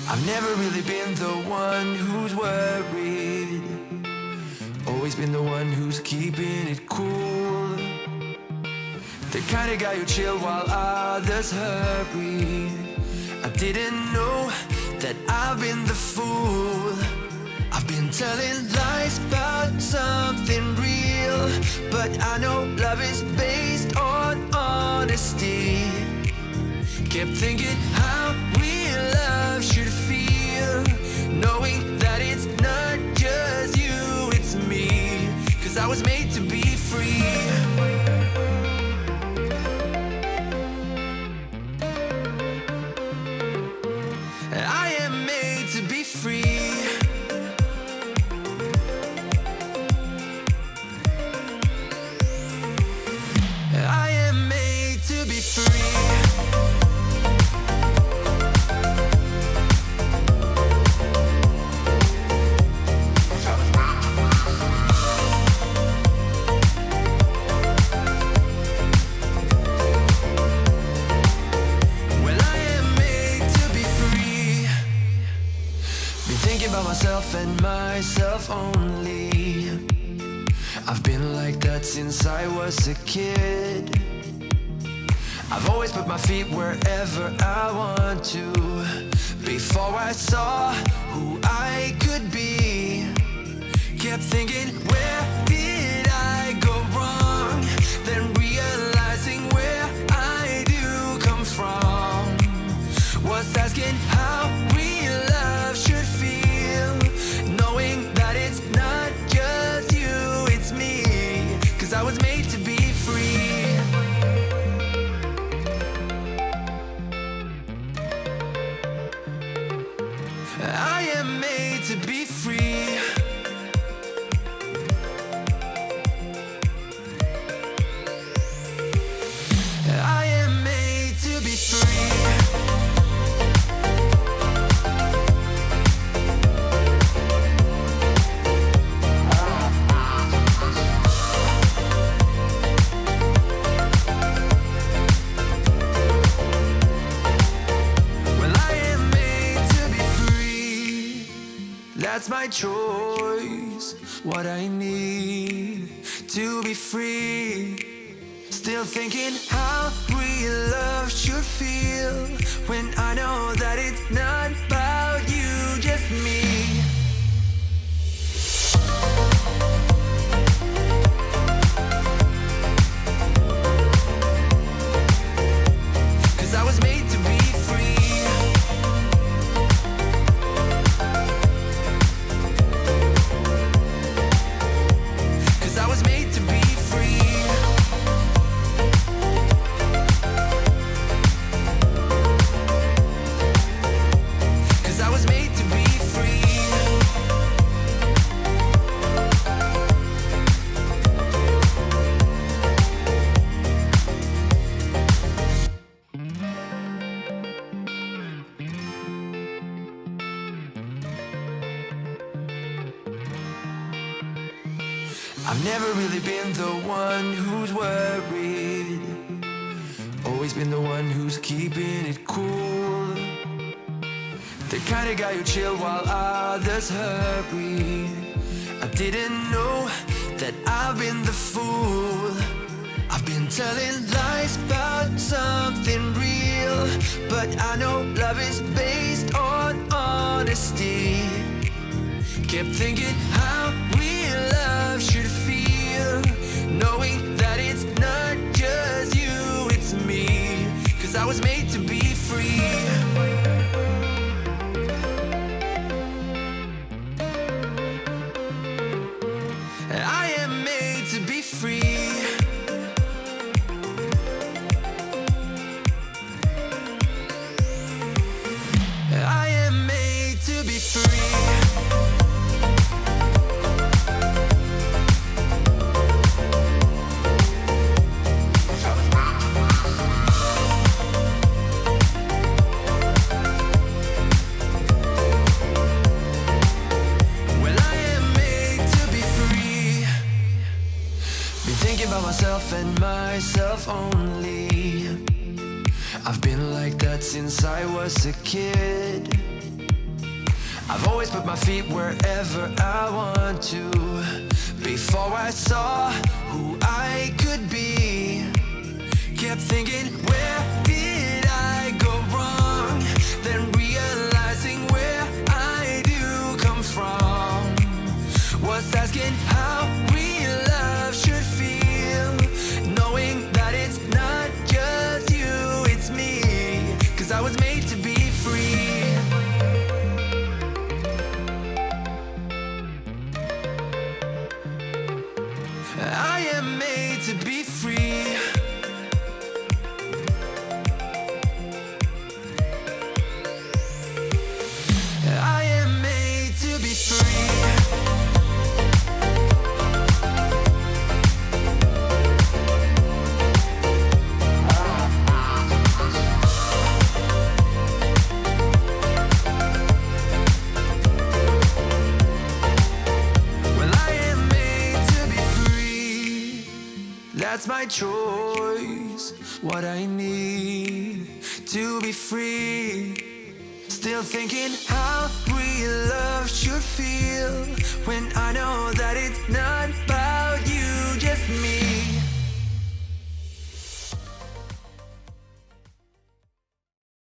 I've never really been the one who's worried, always been the one who's keeping it cool. The kind of guy who chill while others hurry. I didn't know that I've been the fool. I've been telling lies about something real, but I know love is based on honesty. Kept thinking how real love should feel, knowing that it's not just you, it's me. 'Cause I was made to be free. I am made to be free. I am made to be free. Myself and myself only. I've been like that since I was a kid. I've always put my feet wherever I want to. Before I saw who I could be, kept thinking, where did I go wrong? Then realizing where I do come from, was asking how real love should feel, knowing that it's not just you, it's me. 'Cause I was made to be free. I am made to be free. I am made to be free. That's my choice, what I need to be free. Still thinking how real love should feel, when I know that it's not about you, just me. I've never really been the one who's worried, always been the one who's keeping it cool. The kind of guy who chill while others hurry. I didn't know that I've been the fool. I've been telling lies about something real, but I know love is based on honesty. Kept thinking how real love should feel, knowing that it's not just you, it's me. 'Cause I was made to be free. I am made to be free. I am made to be free. About myself and myself only. I've been like that since I was a kid. I've always put my feet wherever I want to. Before I saw who I could be, kept thinking, where did I go wrong? Then realizing where I do come from was asking how real love should feel, knowing that it's not just you, it's me, 'cause I was made to be free. I am made to be free. I am made to be free. That's my choice, what I need to be free. Still thinking how real love should feel when